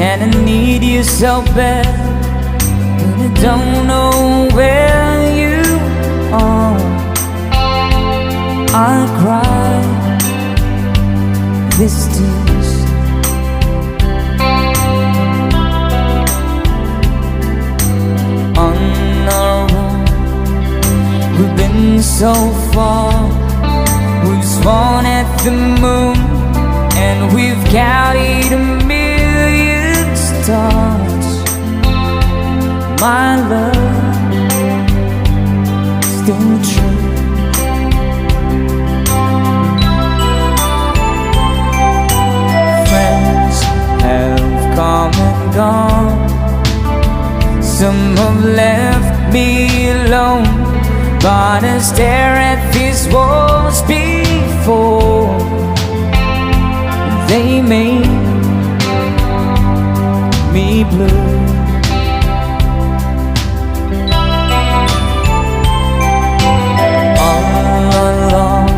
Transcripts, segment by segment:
and I need you so bad, but I don't know where you are. I cry these tears. On our own, we've been so far. We've sworn at the moon, and we've counted a million stars. My love, still true. Friends have come and gone. Some have left me alone, but I stare at these walls before they made me blue. All along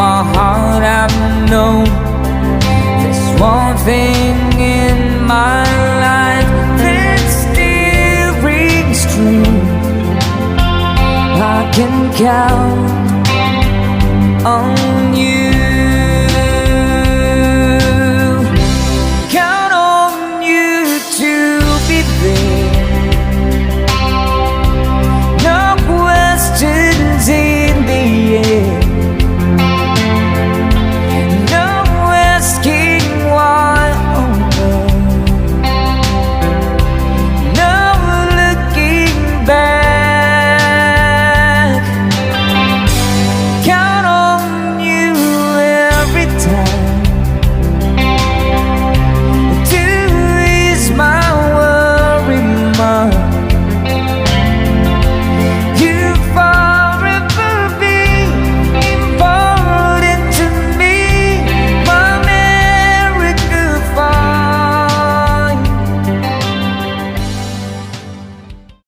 my heart I've known there's one thing in my life that still rings true. I can count on